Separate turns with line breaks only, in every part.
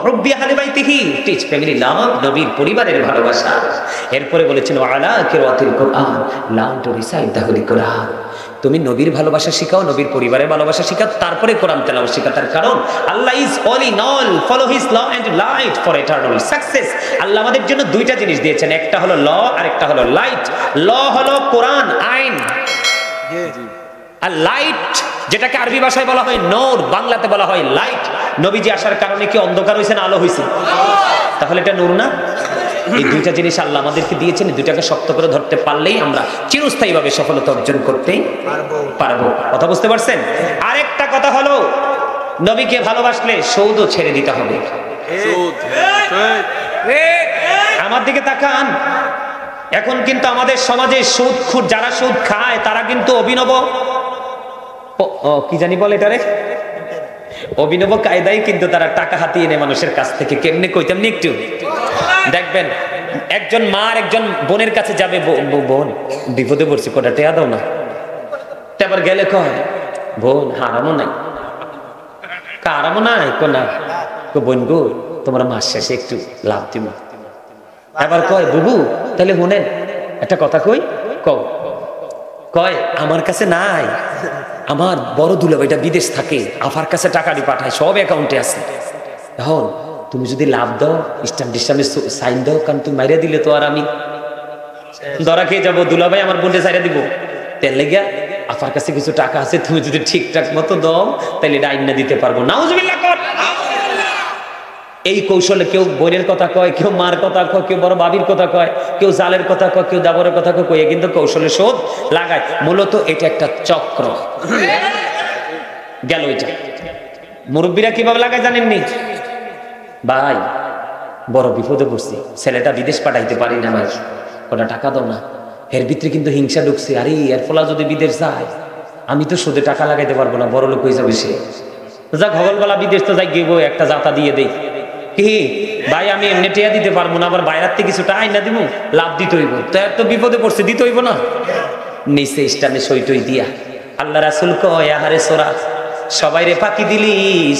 হুব্বি আহলি বাইতিহি, teach family লাভ, নবীর পরিবারের ভালোবাসা। এরপরে বলেছেন ওয়ালা কিরাতিল কোরআন, learn to recite the holy Quran. তুমি নবীর ভালোবাসা শিখাও, নবীর পরিবারের ভালোবাসা শিখাও, তারপরে কোরআন তেলাওয়াত শিখাও। তার কারণ Allah is all in all, follow his law and light for eternal success. Allah আমাদের জন্য দুইটা জিনিস দিয়েছেন, একটা হলো ল আর একটা হলো লাইট। ল হলো কোরআন, আইন, আর লাইট যেটাকে আরবি ভাষায় বলা হয় নূর, বাংলাতে বলা হয় লাইট। নবীজি আসার কারণে কি অন্ধকার হয়েছে না আলো হয়েছে? তাহলে এটা নূর না? এই দুইটা জিনিস আল্লাহ আমাদেরকে দিয়েছেন, দুইটাকে শক্ত করে ধরতে পারলেই আমরা চিরস্থায়ীভাবে সফলতা অর্জন করতে পারবো। কথা বুঝতে পারছেন? আরেকটা কথা হলো, নবীকে ভালোবাসলে সুদও ছেড়ে দিতে হবে। আমার দিকে তাকান, এখন কিন্তু আমাদের সমাজে সুদখোর যারা সুদ খায় তারা কিন্তু অভিনব, কি জানি বলে এটারে, অভিনব কায়দায় কিন্তু তারা টাকা হাতিয়ে নেয় মানুষের কাছ থেকে। কেমনে কইতাম নি একটু দেখবেন, একজন মা একজন বোনের কাছে যাবে, বোন বিপদে পড়ছি, কটা টেয়া দাও না। আবার গেলে কয় বোন হারামও নাই, কারামও নাই, কোনা বোন গো তোমরা মাস শেষে একটু লাভ দিব। এবার কয় বুবু তাহলে শুনেন একটা কথা কই, কয় আমার কাছে নাই, আমার বড় দুলাভাইটা বিদেশ থাকে, আফার কাছে টাকাটি পাঠায়, সব অ্যাকাউন্টে আছে। এখন তুমি যদি লাভ দাও, স্ট্যাম্প সাইন দাও, কারণ তুমি মাইরা দিলে তো আর আমি ধরা খেয়ে যাবো, দুলাভাই আমার বোনকে সাইরা দিব। তেল লেগা আফার কাছে কিছু টাকা আছে, তুমি যদি ঠিকঠাক মতো দাও তাহলে এটা আইন না দিতে পারবো। নাউজুবিল্লাহ কর। এই কৌশলে কেউ বোনের কথা কয়, কেউ মার কথা কয়, কেউ বড় বাবির কথা কয়, কেউ জালের কথা কয়, কেউ দাবরের কথা কয়ে কিন্তু কৌশলে শোধ লাগায়। মূলত এটা একটা চক্র। গেল এটা। মুরব্বীরা কিভাবে লাগায় জানেননি? ভাই বড় বিপদে পড়ছি, ছেলেটা বিদেশ পাঠাইতে পারি না, ভাই ওটা টাকা দাও না। এর ভিতরে কিন্তু হিংসা ঢুকছে, আরে এর ফলা যদি বিদেশ যায় আমি তো সুদে টাকা লাগাইতে পারবো না, বড় লোক হয়ে যাবে সে। যাক হগলবেলা বিদেশ তো যাই গিয়ে একটা জাতা দিয়ে দেই, কি ভাই আমি এমনি টেয়া দিতে পারবো না, আবার বাইরের থেকে কিছুটা আইনা দিব, লাভ দিতে হইব। তো এত বিপদে পড়ছে, দিতে হইব না? নিচে স্টানে সইটই দিয়া আল্লাহ রাসূল কয় আহারে সোরা, সবাই রে ফাঁকি দিলি,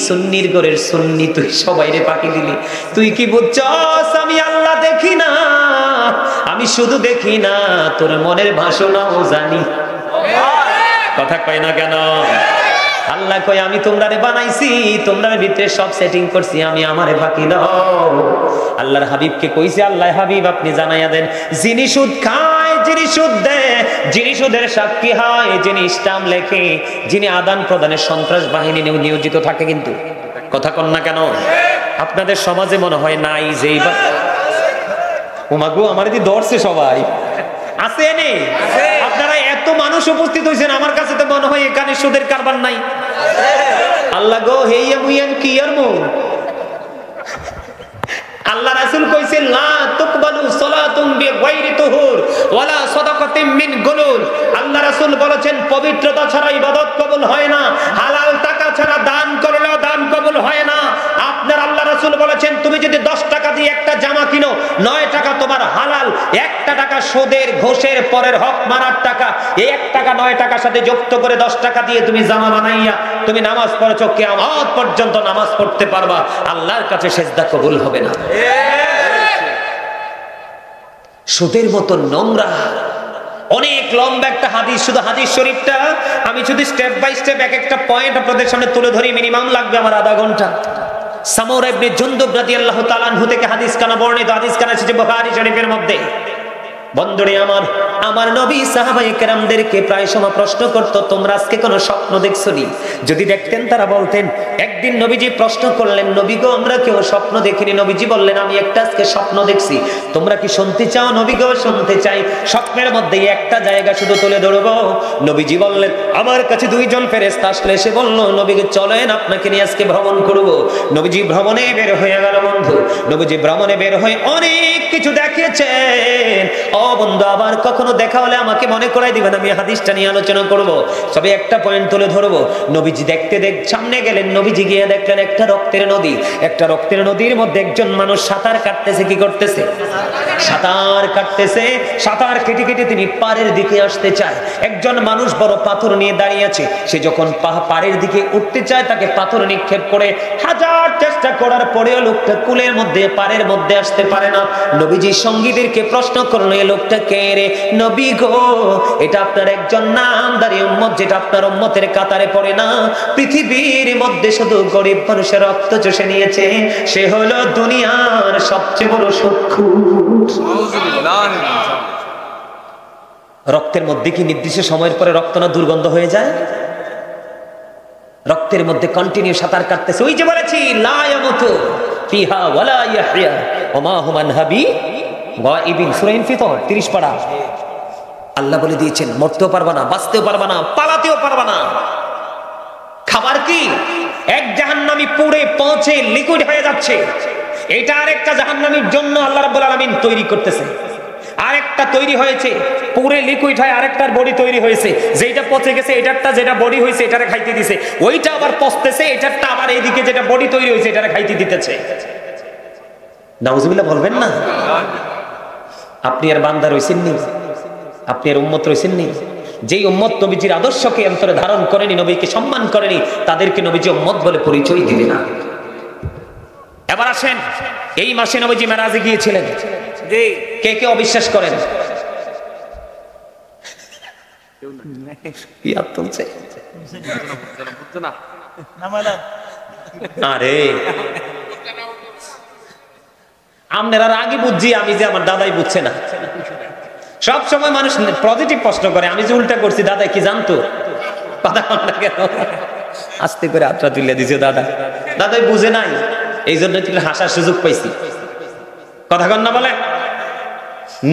সুন্নির ঘরের সুন্নি তুই সবাই রে ফাঁকি দিলি। তুই কি বুঝছস আমি আল্লাহ দেখি না, আমি শুধু দেখি না তোর মনের ভাষণাও জানি। কথা কয় না কেন? আল্লাহ কয় আমি তোমরারে বানাইছি, তোমরার ভিতরে সব সেটিং করছি, আমি আমারে ফাঁকি দাও। আল্লাহর হাবিবকে কইছে, আল্লাহ হাবিব আপনি জানাইয়া দেন, যিনি সুদ খায়, যিনি সুদ দেয়, যিনি সুদের সাক্ষী হয়, যিনি স্টাম্প লেখে, যিনি আদান প্রদানের সন্ত্রাস বাহিনী নিয়োজিত থাকে। কিন্তু কথা কন না কেন? আপনাদের সমাজে মনে হয় নাই যে ওমাগো আমার দি ধরছে সবাই আছে নে, আপনারা এত মানুষ উপস্থিত হয়েছেন, আমার কাছে তো মনে হয় এখানে সুদের কারবার নাই। আল্লাহ গো হেইয়া মুইয়ান কি আর মু, আল্লাহ রাসূল কইছে লা তুকবালু সালাতুন বিগাইরি তুহুর ওয়ালা সাদাকাতিন মিন গুলুল। আল্লাহ রাসূল বলেছেন পবিত্রতা ছাড়া ইবাদত কবুল হয় না, হালাল টাকা ছাড়া দান করলেও দান কবুল হয় না। আপনার আল্লাহ রাসূল বলেছেন তুমি যদি 10 টাকা দিয়ে একটা জামা কিনো, 9 টাকা তোমার হালাল, 1 টাকা সুদের ঘোষের পরের হক মারার টাকা, এই 1 টাকা 9 টাকার সাথে যুক্ত করে 10 টাকা দিয়ে তুমি জামা বানাইয়া তুমি নামাজ পড়েছো, কিয়ামত পর্যন্ত নামাজ পড়তে পারবা, আল্লাহর কাছে সিজদা কবুল হবে না। সুদের মতো নোংরা অনেক লম্বা একটা হাদিস, শুধু হাদিস শরীফটা আমি যদি স্টেপ বাই স্টেপ এক একটা পয়েন্ট আপনাদের সামনে তুলে ধরি মিনিমাম লাগবে আমার আধা ঘন্টা। সামুরা ইবনে জুনদুব রাদিয়াল্লাহু তাআলা আনহু থেকে হাদিস কানা বর্ণিত, হাদিস কানা এসেছে বুখারী শরীফের মধ্যে। বন্ধুরে আমার নবী সাহাবায়ে কেরামদেরকে প্রায় সময় প্রশ্ন করতো, তোমরা আজকে কোনো স্বপ্ন দেখছো নি? যদি দেখতেন তারা বলতেন। একদিন নবীজি প্রশ্ন করলেন, নবী গো আমরা কেউ স্বপ্ন দেখিনি। নবীজি বললেন আমি একটা আজকে স্বপ্ন দেখছি, তোমরা কি শুনতে চাও? নবী গো শুনতে চাই। স্বপ্নের মধ্যে একটা জায়গা শুধু তুলে ধরবো। নবীজি বললেন আমার কাছে 2 জন ফেরেশতা আসলে এসে বলল নবীকে চলেন আপনাকে নিয়ে আজকে ভ্রমণ করব। নবীজি ভ্রমণে বের হয়ে গেল। বন্ধু নবীজি ভ্রমণে বের হয়ে অনেক কিছু দেখেছেন, বন্ধু আবার কখনো দেখা হলে আমাকে মনে করাই দিবেন, আমি হাদিসটা নিয়ে আলোচনা করব। সবে একটা পয়েন্ট তুলে ধরবো। নবীজি দেখতে সামনে গেলেন, নবীজি গিয়ে দেখলেন একটা রক্তের নদী। একটা রক্তের নদীর মধ্যে একজন মানুষ সাঁতার কাটতেছে। কি করতেছে? সাঁতার কাটতেছে। সাঁতার কেটে কেটে তিনি পাড়ের দিকে আসতে চায়। একজন মানুষ বড় পাথর নিয়ে দাঁড়িয়ে আছে। সে যখন পাড়ের দিকে উঠতে চায় তাকে পাথর নিক্ষেপ করে হাজার চেষ্টা করার পরেও লোকটা কুলের মধ্যে পাড়ের মধ্যে আসতে পারে না। নবীজি সঙ্গীদেরকে প্রশ্ন করলেন, এই লোকটা কে রে? নবী গো, এটা আপনার একজন নামদারি উম্মত, যেটা আপনার উম্মতের কাতারে পড়ে না। পৃথিবীর মধ্যে শুধু গরিব মানুষের রক্ত চষে নিয়েছে, সে হলো দুনিয়ার সবচেয়ে বড় শত্রু। রক্তের মধ্যে কি নির্দিষ্ট সময়ের পরে রক্ত না দুর্গন্ধ হয়ে যায়? রক্তের মধ্যে কন্টিনিউ সাঁতার কাটতেছে। ওই যে বলেছি, লা ইয়ামুতু ফিহা ওয়ালা ইয়াহইয়া ওমা হুম আনহাবি গায়িবিন, সূরা ইনফিতর 30 পারা। আল্লাহ বলে দিয়েছেন, মরতেও পারবা না, বাঁচতেও পারবা না, পালাতেও পারবা না। খাবার কি? এক জাহান্নামী পুড়ে পৌঁছে লিকুইড হয়ে যাচ্ছে। এটা আরেকটা জাহান্নামীর জন্য আল্লাহ রাব্বুল আলামিন তৈরি করতেছে। আরেকটা তৈরি হয়েছে, পুরে লিকুইড হয়, আরেকটার বডি তৈরি হয়েছে। যেটা পচে গেছে এটারটা, যেটা বডি হয়েছে এটারে খাইতে দিছে, ওইটা আবার পচতেছে, এটারটা আবার এইদিকে যেটা বডি তৈরি হয়েছে এটারে খাইতে দিতেছে। নাউজুবিল্লাহ বলবেন না? আপনি আর বান্দা রইছেন নি? আপনি আর উম্মত রইছেন নি? যেই উম্মত নবীজির আদর্শকে অন্তরে ধারণ করেনি, নবীকে সম্মান করেনি, তাদেরকে নবীজি উম্মত বলে পরিচয় দিলেন না। এবার আসেন, এই মাসে নবীজি মেরাজে গিয়েছিলেন। কে কে অবিশ্বাস করেন? আরে আপনারা আগে বুঝছি, আমি যে আমার দাদাই বুঝছে না। সব সময় মানুষ পজিটিভ প্রশ্ন করে, আমি যে উল্টা করছি দাদা কি জানতো? আস্তে করে হাতটা তুলে দিছে দাদা, দাদাই বুঝে নাই, এই জন্য তুলে হাসার সুযোগ পাইছি। কথা কন না বলে?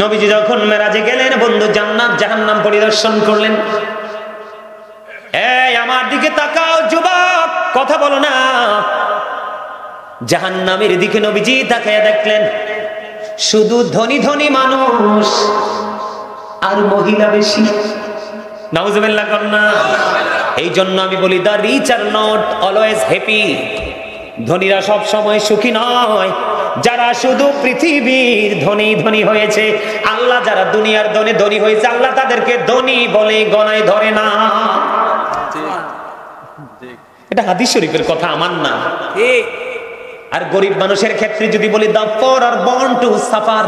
নবীজি যখন মেরাজে গেলেন, বন্ধু জান্নাত জাহান্নাম পরিদর্শন করলেন। এই আমার দিকে তাকাও যুবক, কথা বলো না। জাহান্নামের দিকে নবীজি তাকায়া দেখলেন শুধু ধনী ধনী মানুষ আর মহিলা বেশি। নাউজুবিল্লাহ কন্না। এই জন্য আমি বলি, the rich are not always happy. ধনীরা সব সময় সুখী নয়। যারা শুধু পৃথিবীর ধনী ধনী হয়েছে, আল্লাহ যারা দুনিয়ার ধনী ধনী হয়েছে, আল্লাহ তাদেরকে ধনী বলে গণায় ধরে না। এটা হাদিস শরীফের কথা, আমার না। আর গরিব মানুষের ক্ষেত্রে যদি বলি, দা পোর আর বর্ন টু সাফার।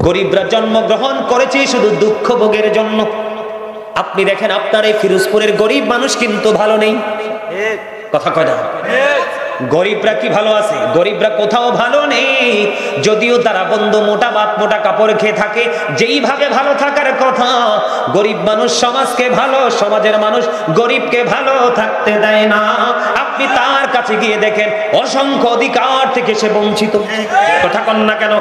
গরিবরা জন্মগ্রহণ করেছে শুধু দুঃখ ভোগের জন্য। আপনি দেখেন, আপনার এই ফিরোজপুরের গরিব মানুষ কিন্তু ভালো নেই। কথা কয় না? গরিবরা কি ভালো আছে? গরিবরা কোথাও ভালো নেই। যদিও তারা বন্ধু মোটা ভাত মোটা কাপড় খেয়ে থাকে, যেইভাবে ভালো থাকার কথা। গরিব মানুষ সমাজকে ভালো, সমাজের মানুষ গরিবকে ভালো থাকতে দেয় না। আপনি তার কাছে গিয়ে দেখেন, অসংখ্য অধিকার থেকে সে বঞ্চিত। কথা কন না কেন?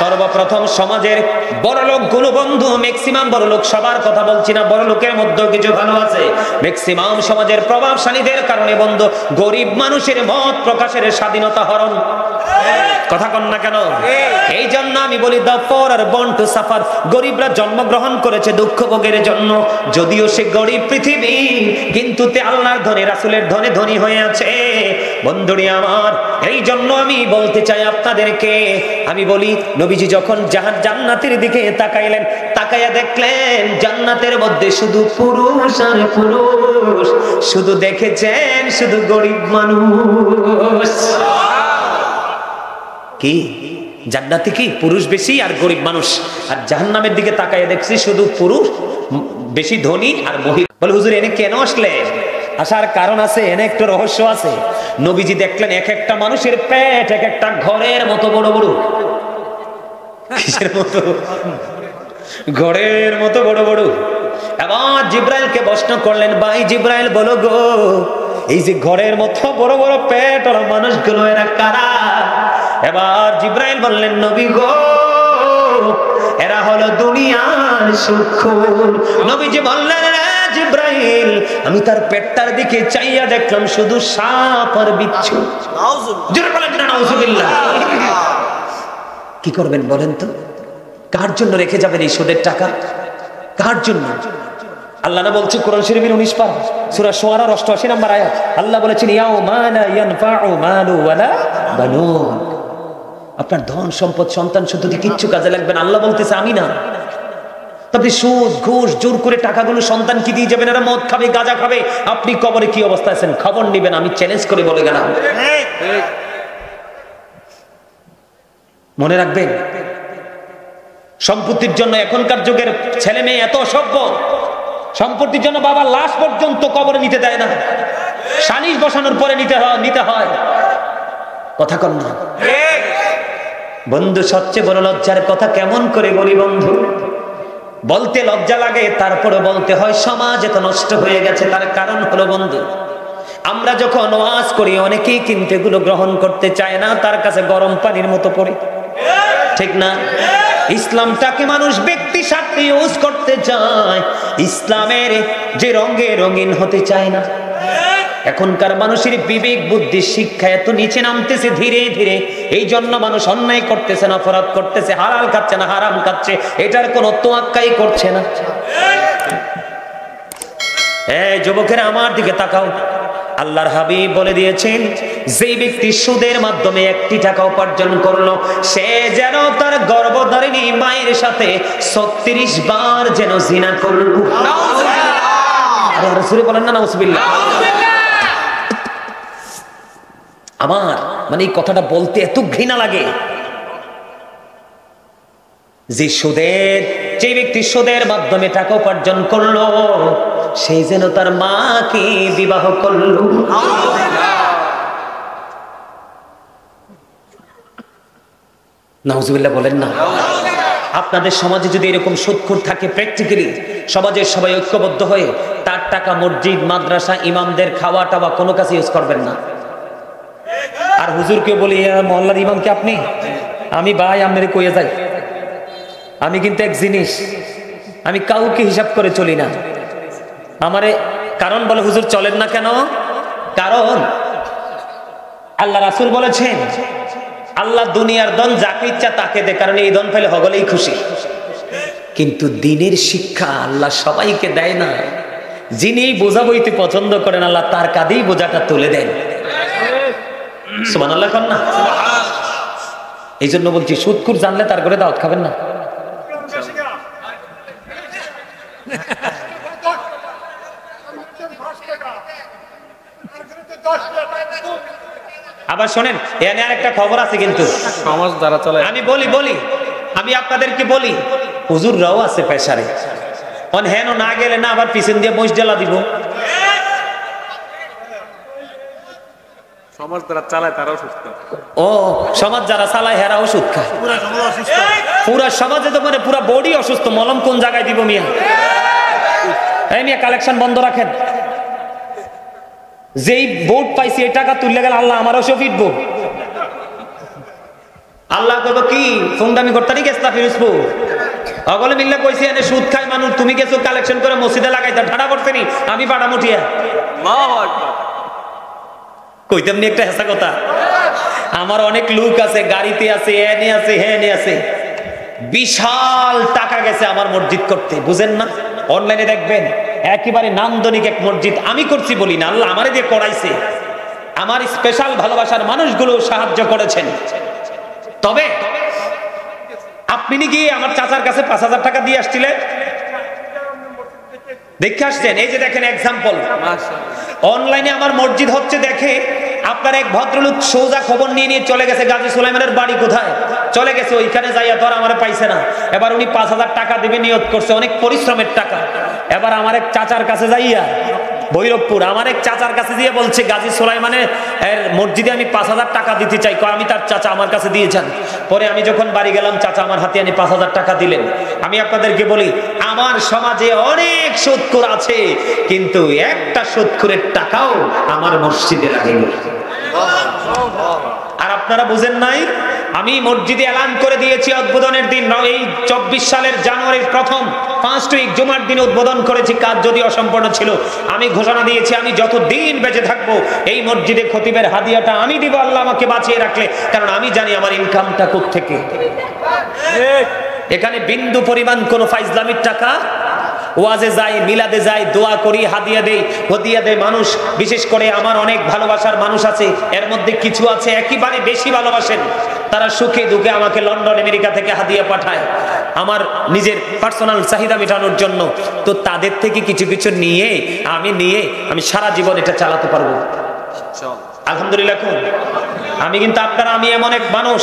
সর্বপ্রথম সমাজের বড় লোকগুলো বন্ধু, ম্যাক্সিমাম বড় লোক, সবার কথা বলছি না, বড় লোকের মধ্যে কিছু ভালো আছে। ম্যাক্সিমাম সমাজের প্রভাবশালীদের কারণে বন্ধু গরিব মানুষের মত প্রকাশের স্বাধীনতা হরণ। কথা কন না কেন? এই জন্য আমি বলি, দা পোর আর বর্ন টু সাফার। গরিবরা জন্মগ্রহণ করেছে দুঃখ ভোগের জন্য। যদিও সে গরিব পৃথিবী, কিন্তু তে আল্লাহর ধনে, রাসূলের ধনে ধনী হয়ে আছে। বন্ধুরি আমার, এই জন্য আমি বলতে চাই আপনাদেরকে, আমি বলি, নবীজি যখন জান্নাতের দিকে তাকাইলেন, তাকাইয়া দেখলেন জান্নাতের মধ্যে শুধু পুরুষ আর পুরুষ। শুধু দেখেছেন শুধু গরিব মানুষ। কি জান্নাতে কি পুরুষ বেশি আর গরিব মানুষ? আর জাহান্নামের দিকে তাকাইয়া দেখছি শুধু পুরুষ বেশি, ধনী আর মহিলা। বলে, হুজুর এনে কেন আসলেন? আসার কারণ আছে, এনে একটা রহস্য আছে। নবীজি দেখলেন এক একটা মানুষের পেট এক একটা ঘরের মতো বড় বড়। কিসের মতো? ঘরের মতো বড় বড়। এবার জিব্রাইলকে প্রশ্ন করলেন, ভাই জিব্রাইল বলো গো, এই যে ঘরের মতো বড় বড় পেট ওরা মানুষগুলো, এরা কারা? এবার জিব্রাইল বললেন, নবী গো, এরা হলো দুনিয়ার সুখ। নবীজি বললেন, জিব্রাইল, আমি তার পেটটার দিকে চাইয়া দেখলাম শুধু সাপ আর বিচ্ছু। জোরে বলেন না নাউজুবিল্লাহ। কি করবেন বলেন তো? কার জন্য রেখে যাবেন এই সুদের টাকা? কার জন্য? আল্লাহ না বলছে কোরআন শরীফের 19 পারা সূরা শুআরা 88 নম্বর আয়াত, আল্লাহ বলেছেন ইয়াউমা লা ইয়ানফাউ মালু ওয়ালা বানুন। আপনার ধন সম্পদ সন্তান সন্ততি কিচ্ছু কাজে লাগবে না। আল্লাহ বলতেছে আমি না। তবে সুদ ঘুষ জোর করে টাকাগুলো সন্তান কি দিয়ে যাবেন? এরা মদ খাবে, গাঁজা খাবে, আপনি কবরে কি অবস্থায় আছেন খবর নেবেন। আমি চ্যালেঞ্জ করে বলে গেলাম, মনে রাখবেন সম্পত্তির জন্য এখনকার যুগের ছেলে মেয়ে এত অসভ্য। সম্পত্তির জন্য বাবার লাশ পর্যন্ত কবরে নিতে দেয় না, সালিশ বসানোর পরে নিতে হয়। কথা কন না বন্ধু? সবচেয়ে বড় লজ্জার কথা কেমন করে বলি বন্ধু, বলতে লজ্জা লাগে, তারপরে বলতে হয়। সমাজ এত নষ্ট হয়ে গেছে, তার কারণ হলো বন্ধু, আমরা যখন ওয়াজ করি অনেকেই কিন্তু এগুলো গ্রহণ করতে চায় না, তার কাছে গরম পানির মতো পড়ে, ঠিক না? ইসলামটাকে মানুষ ব্যক্তি স্বার্থে ইউজ করতে চায়, ইসলামের যে রঙে রঙিন হতে চায় না। এখনকার মানুষের বিবেক বুদ্ধি শিক্ষা এত নিচে নামতেছে ধীরে ধীরে, এই জন্য মানুষ অন্যায় করতেছে না, অপরাধ করতেছে, হালাল খাচ্ছে না হারাম খাচ্ছে, এটার কোনো তোয়াক্কাই করছে না। এই যুবকেরা আমার দিকে তাকাও, আল্লাহর হাবিব বলে দিয়েছেন যে ব্যক্তি সুদের মাধ্যমে 1 টাকা উপার্জন করলো সে যেন তার গর্ভধারিণী মায়ের সাথে 36 বার যেন জিনা করলো। আরে রাসূল বলেন না নাউজুবিল্লাহ। আমার মানে এই কথাটা বলতে এত ঘৃণা লাগে যে ব্যক্তি সুদের মাধ্যমে টাকা উপার্জন করলো সেই যেন তার মাকে বিবাহ করলো। নাউজুবিল্লাহ বলেন না। আপনাদের সমাজে যদি এরকম সুদখোর থাকে, প্র্যাকটিক্যালি সমাজের সবাই ঐক্যবদ্ধ হয়ে তার টাকা মসজিদ মাদ্রাসা ইমামদের খাওয়া টাওয়া কোনো কাছে ইউজ করবেন না। আর হুজুরকে বলি মহল্লার ইমামকে আপনি, আমি ভাই আপনারে কইয়ে যাই, আমি কিন্তু এক জিনিস, আমি কাউকে হিসাব করে চলি না। আমারে কারণ বলে হুজুর চলেন না কেন? কারণ আল্লাহ রাসূল বলেছেন আল্লাহ দুনিয়ার ধন যাকে ইচ্ছা তাকে দেয়, কারণ এই ধন পেলে হগলেই খুশি। কিন্তু দিনের শিক্ষা আল্লাহ সবাইকে দেয় না। যিনি বোঝা বইতে পছন্দ করেন আল্লাহ তার কাঁধেই বোঝাটা তুলে দেন। সুবহানাল্লাহ কন না। এই জন্য বলছি সুদখোর জানলে তার করে দাওয়াত খাবেন না। আবার শোনেন, এখানে আরেকটা খবর আছে কিন্তু
সমাজ দ্বারা চলে।
আমি আমি আপনাদেরকে বলি, হুজুররাও আছে পেশারে, অন হেন না গেলে না আবার পিছন দিয়ে বইস জ্বালা দিব।
সমাজ যারা চালায় তারাও সুস্থ।
ও সমাজ যারা চালায় হেরাও সুদ খায়। পুরা সমাজে তো মানে পুরা বডি অসুস্থ, মলম কোন জায়গায় দিব মিয়া? এই মিয়া কালেকশন বন্ধ রাখেন। যেই ভোট পাইছি এই টাকা তুললে গেলে আল্লাহ আমারও সব ফিটবো। আল্লাহ কইব কি ফোনদামি করতে নি গেছলা ফিরুসবো অগলে মিল্লা কইছি এনে সুদ খায় মানুষ, তুমি গেছো কালেকশন করে মসজিদে লাগাইতা, ঠাড়া করতে নি আমি পাড়া মুঠিয়া।
আল্লাহু আকবার।
কইতাম নি একটা হেসা কথা। আমার অনেক লোক আছে, গাড়িতে আছে, এনে আছে, হেনে আছে, বিশাল টাকা গেছে আমার মসজিদ করতে, বুঝেন না? অনলাইনে দেখবেন একেবারে নান্দনিক এক মসজিদ। আমি করছি বলি না, আল্লাহ আমারে দিয়ে করাইছে। আমার স্পেশাল ভালোবাসার মানুষগুলো সাহায্য করেছেন। তবে আপনি কি আমার চাচার কাছে 5000 টাকা দিয়ে আসছিলেন? দেখে আসছেন? এই যে দেখেন এক্সাম্পল, অনলাইনে আমার মসজিদ হচ্ছে দেখে আপনার এক ভদ্রলোক সোজা খবর নিয়ে চলে গেছে গাজী সুলাইমানের বাড়ি কোথায়, চলে গেছে ওইখানে যাইয়া তো আর আমার পাইছে না। এবার উনি 5000 টাকা দিবে নিয়ত করছে, অনেক পরিশ্রমের টাকা। এবার আমার এক চাচার কাছে যাইয়া ভৈরবপুর আমার এক চাচার কাছে দিয়ে বলছে গাজী সুলাইমানের মসজিদে আমি 5000 টাকা দিতে চাই। আমি তার চাচা আমার কাছে দিয়ে যান। পরে আমি যখন বাড়ি গেলাম চাচা আমার হাতে আনি 5000 টাকা দিলেন। আমি আপনাদেরকে বলি আমার সমাজে অনেক সুদখোর আছে, কিন্তু একটা সুদখোরের টাকাও আমার মসজিদে লাগেনি। আর আপনারা বুঝেন নাই, আমি মসজিদে এলান করে দিয়েছি উদ্বোধনের দিন, এই 24 সালের জানুয়ারির প্রথম 5 উইক জুমার দিন উদ্বোধন করেছি। কাজ যদি অসম্পূর্ণ ছিল আমি ঘোষণা দিয়েছি আমি যতদিন বেঁচে থাকবো এই মসজিদে খতিবের হাদিয়াটা আমি দিব, আল্লাহ আমাকে বাঁচিয়ে রাখলে। কারণ আমি জানি আমার ইনকামটা কোত্থেকে। এখানে বিন্দু পরিমাণ কোনো ফাইজলামির টাকা। ওয়াজে যাই, মিলাদে যাই, দোয়া করি, হাদিয়া দেই মানুষ। বিশেষ করে আমার অনেক ভালোবাসার মানুষ আছে, এর মধ্যে কিছু আছে একেবারে বেশি ভালোবাসেন, তারা সুখে দুঃখে আমাকে লন্ডন আমেরিকা থেকে হাদিয়া পাঠায় আমার নিজের পার্সোনাল চাহিদা মেটানোর জন্য। তো তাদের থেকে কিছু কিছু নিয়ে আমি সারা জীবন এটা চালাতে পারবো আলহামদুলিল্লাহ। আমি কিন্তু আমি এমন এক মানুষ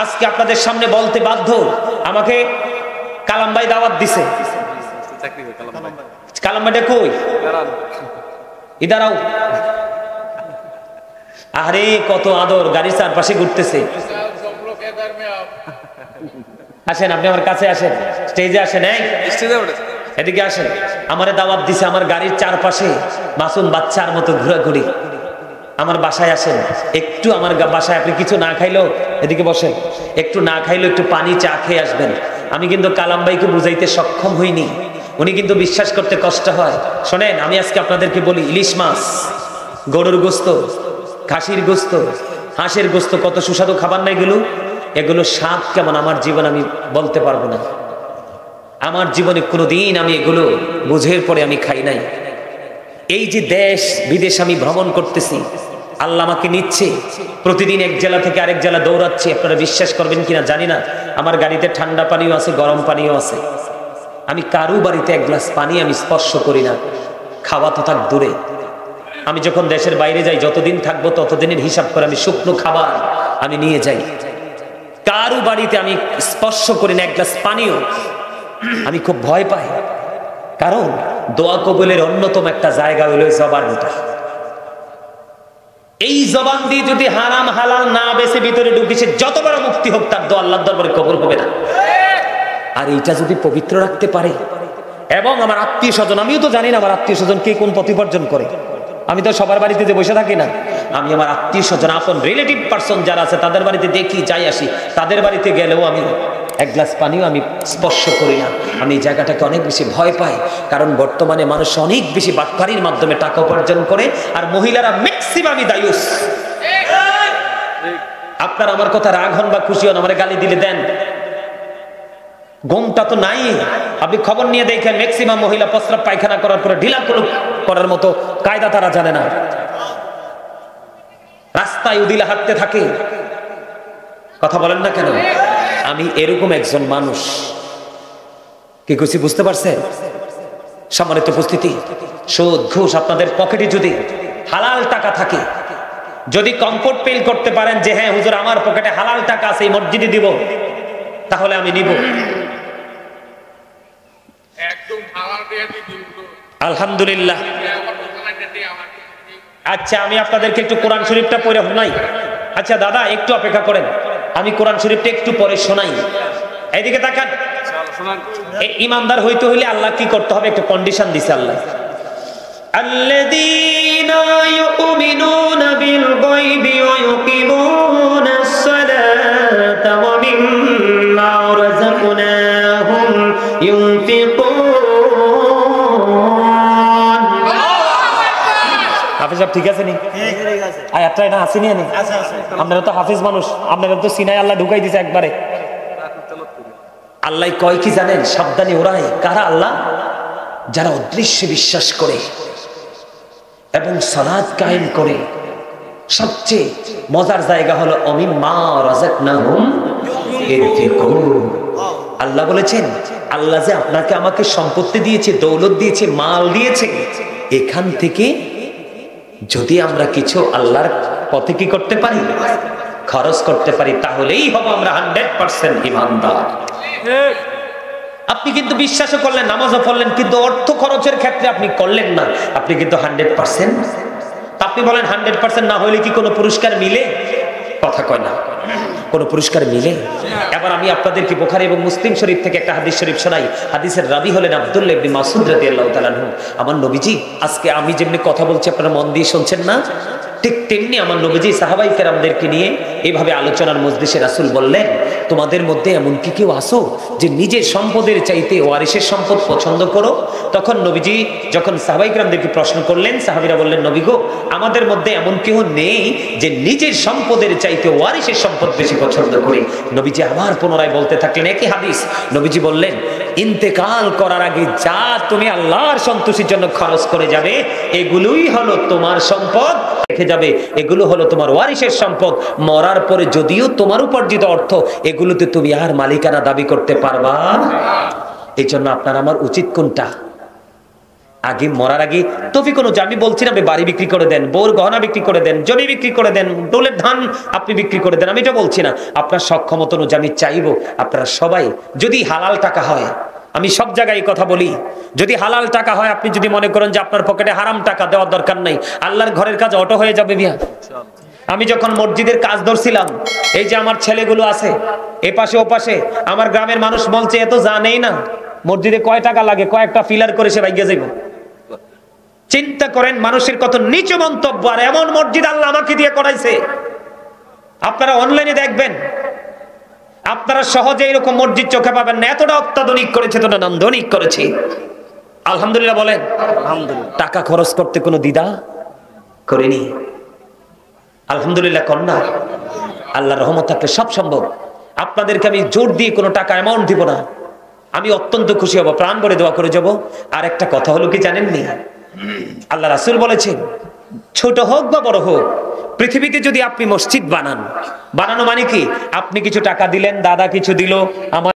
আজকে আপনাদের সামনে বলতে বাধ্য। আমাকে কালাম ভাই দাওয়াত দিছে। কালাম ভাইটা কই? ইদারাও। আরে কত আদর, গাড়ির চারপাশে ঘুরতেছে। আসেন, আপনি আমার কাছে আসেন, স্টেজে আসেন। এদিকে আসেন। আমারে দাওয়াত দিছে আমার গাড়ির চারপাশে মাসুম বাচ্চার মতো ঘোরাঘুরি। আমার বাসায় আসেন, একটু আমার বাসায় আপনি কিছু না খাইলেও এদিকে বসেন, একটু না খাইলেও একটু পানি চা খেয়ে আসবেন। আমি কিন্তু কালাম ভাইকে বুঝাইতে সক্ষম হইনি, উনি কিন্তু বিশ্বাস করতে কষ্ট হয়। শোনেন, আমি আজকে আপনাদেরকে বলি, ইলিশ মাছ, গরুর গোস্ত, খাসির গোস্ত, হাঁসের গোস্ত, কত সুস্বাদু খাবার না এগুলো স্বাদ কেমন আমার জীবন আমি বলতে পারবো না। আমার জীবনে কোনোদিন আমি এগুলো বুঝের পরে আমি খাই নাই। এই যে দেশ বিদেশ আমি ভ্রমণ করতেছি, আল্লাহ আমাকে নিচ্ছে, প্রতিদিন এক জেলা থেকে আরেক জেলা দৌড়াচ্ছি। আপনারা বিশ্বাস করবেন কিনা জানি না, আমার গাড়িতে ঠান্ডা পানিও আছে, গরম পানিও আছে। আমি কারু বাড়িতে এক গ্লাস পানি আমি স্পর্শ করি না, খাওয়া তো থাক দূরে। আমি যখন দেশের বাইরে যাই, যতদিন থাকবো ততদিনের হিসাব করে আমি শুকনো খাবার আমি নিয়ে যাই। কারু বাড়িতে আমি স্পর্শ করি না এক গ্লাস পানিও। আমি খুব ভয় পাই, কারণ দোয়া কবুলের অন্যতম একটা জায়গা হলো জবানটা। এই জবান দিয়ে যদি হারাম হালাল না বেছে ভিতরে ঢুকে, সে যত বড় মুক্তি হোক তার দোয়া আল্লাহর দরবারে কবুল হবে না। আর এইটা যদি পবিত্র রাখতে পারে, এবং আমার আত্মীয় স্বজন, আমিও তো জানি না আমার আত্মীয় স্বজন কে কোন প্রতিবর্জন করে, আমি তো সবার বাড়িতে যে বসে থাকি না, আমি আমার আত্মীয় স্বজন, আপন রিলেটিভ পার্সন যারা আছে তাদের বাড়িতে দেখি, যাই আসি, তাদের বাড়িতে গেলেও আমি এক গ্লাস পানিও আমি স্পর্শ করি না। আমি এই জায়গাটাকে অনেক বেশি ভয় পাই, কারণ বর্তমানে মানুষ অনেক বেশি বাটপাড়ির মাধ্যমে টাকা উপার্জন করে, আর মহিলারা ম্যাক্সিমামই দায়ুস। আপনার আমার কথা রাগ হন বা খুশি হন, আমার গালি দিলে দেন, ঘুমটা তো নাই। আপনি খবর নিয়ে দেখেন, ম্যাক্সিমাম মহিলা প্রস্রাব পায়খানা করার পরে ঢিলা করার মতো কায়দা তারা জানে না, রাস্তায় উদিলা হাঁটতে থাকে। কথা বলেন না কেন? আমি এরকম একজন মানুষ। কি খুশি বুঝতে পারছেন? সম্মানিত উপস্থিতি, সুদ ঘুষ আপনাদের পকেটে যদি হালাল টাকা থাকে, যদি কমফোর্ট ফিল করতে পারেন যে হ্যাঁ হুজুর আমার পকেটে হালাল টাকা আছে, এই মসজিদে দিব, তাহলে আমি নিব। আলহামদুলিল্লাহ। আচ্ছা, আমি আপনাদেরকে একটু কোরআন শরীফটা পড়ে শোনাই। আচ্ছা দাদা, একটু অপেক্ষা করেন, আমি কোরআন শরীফটা একটু পরে শোনাই। এইদিকে তাকান। ইমানদার হইতে হইলে আল্লাহ কি করতে হবে, একটা কন্ডিশন দিছে আল্লাহ। আল্লাযীনা ইউমিনুনা বিল গায়বি ওয়া ইউকিমুনাস সালাতা ওয়া মিম্মা রাযাকনাহুম ইউনফিকুন। হাফেজ সাহেব ঠিক আছে নি? আয়াতটা না আসেনি নি? আপনারা তো হাফেজ মানুষ, আপনারা তো সিনায় আল্লাহ ঢুকাই দিছে একবারে। আল্লাহ কয় কি জানেন? সাবধানী ওরাই কারা? আল্লাহ যারা অদৃশ্যে বিশ্বাস করে এবং সালাত কায়েম করে। সবচেয়ে মজার জায়গা হলো অমিম্মা রাযাকনাহুম ইউনফিকুন। আল্লাহ বলেছেন, আল্লাহ যে আপনাকে আমাকে সম্পত্তি দিয়েছে, দৌলত দিয়েছে, মাল দিয়েছে, এখান থেকে যদি আমরা কিছু আল্লাহর পথে কি করতে পারি, খরচ করতে পারি, তাহলেই হবো আমরা 100% ঈমানদার। আপনি কিন্তু বিশ্বাসও করলেন, নামাজও পড়লেন, কিন্তু অর্থ খরচের ক্ষেত্রে আপনি করলেন না, আপনি কিন্তু 100%। আপনি বলেন 100% না হইলে কি কোনো পুরস্কার মিলে? কথা কয় না, কোনো পুরস্কার মিলে? এবার আমি আপনাদেরকে বুখারী এবং মুসলিম শরীফ থেকে একটা হাদিস শরীফ শোনাই। হাদিসের রাবী হলেন আব্দুল্লাহ ইবনে মাসউদ রাদিয়াল্লাহু তাআলা আনহু। আমার নবীজি, আজকে আমি যেমনি কথা বলছি আপনারা মন দিয়ে শুনছেন না, ঠিক তেমনি আমার নবীজি সাহাবায়ে কেরামদেরকে নিয়ে এইভাবে আলোচনার মজলিসে রাসূল বললেন, তোমাদের মধ্যে এমন কি কেউ আসো যে নিজের সম্পদের চাইতে ওয়ারিসের সম্পদ পছন্দ করো? তখন নবীজি যখন সাহাবায়ে কেরামদেরকে প্রশ্ন করলেন, সাহাবীরা বললেন, নবী গো, আমাদের মধ্যে এমন কেউ নেই যে নিজের সম্পদের চাইতে ওয়ারিসের সম্পদ বেশি পছন্দ করে। নবীজি আবার পুনরায় বলতে থাকলেন একই হাদিস। নবীজি বললেন, ইন্তেকাল করার আগে যা তুমি আল্লাহর সন্তুষ্টির জন্য খরচ করে যাবে, এগুলোই হলো তোমার সম্পদ, রেখে যাবে এগুলো হলো তোমার ওয়ারিসের সম্পদ। মরার পরে যদিও তোমার উপার্জিত অর্থ, এগুলোতে তুমি আর মালিকানা দাবি করতে পারবা। এই জন্য আপনার আমার উচিত কোনটা? আগে মরার আগে তৌফিক অনুযায়ী আমি বলছি না বাড়ি বিক্রি করে দেন, বউর গহনা বিক্রি করে দেন, জমি বিক্রি করে দেন, ডোলের ধান আপনি বিক্রি করে দেন, আমি এটা বলছি না। আপনার সক্ষমতা অনুযায়ী আমি চাইবো আপনারা সবাই, যদি হালাল টাকা হয়, আমি সব জায়গায় এই কথা বলি, যদি হালাল টাকা হয়, আপনি যদি মনে করেন যে আপনার পকেটে হারাম টাকা দেওয়ার দরকার নাই, আল্লাহর ঘরের কাজ অটো হয়ে যাবে বিয়া। আমি যখন মসজিদের কাজ ধরছিলাম, এই যে আমার ছেলেগুলো আছে এপাশে ওপাশে, আমার গ্রামের মানুষ বলছে এত জানেই না মসজিদে কয় টাকা লাগে, কয়েকটা ফিলার করে সে ভাইয়া যাইব। চিন্তা করেন মানুষের কত নিচু মন্তব্য, আর এমন মসজিদ আল্লাহ আমাকে দিয়ে করাইছে। আপনারা অনলাইনে দেখবেন, আপনারা সহজে এরকম মসজিদ চোখে পাবেন না, এতটা অত্যাধুনিক করেছে, এতটা নান্দনিক করেছে। আলহামদুলিল্লাহ বলেন। আলহামদুলিল্লাহ। টাকা খরচ করতে কোনো দ্বিধা করিনি, আলহামদুলিল্লাহ কন্যা। আল্লাহর রহমত থাকলে সব সম্ভব। আপনাদেরকে আমি জোর দিয়ে কোনো টাকা অ্যামাউন্ট দিব না, আমি অত্যন্ত খুশি হব, প্রাণ ভরে দোয়া করে যাব। আর একটা কথা হলো কি জানেননি, আল্লাহ রাসূল বলেছেন, ছোট হোক বা বড় হোক, পৃথিবীতে যদি আপনি মসজিদ বানানো মানে কি, আপনি কিছু টাকা দিলেন, দাদা কিছু দিল, আমার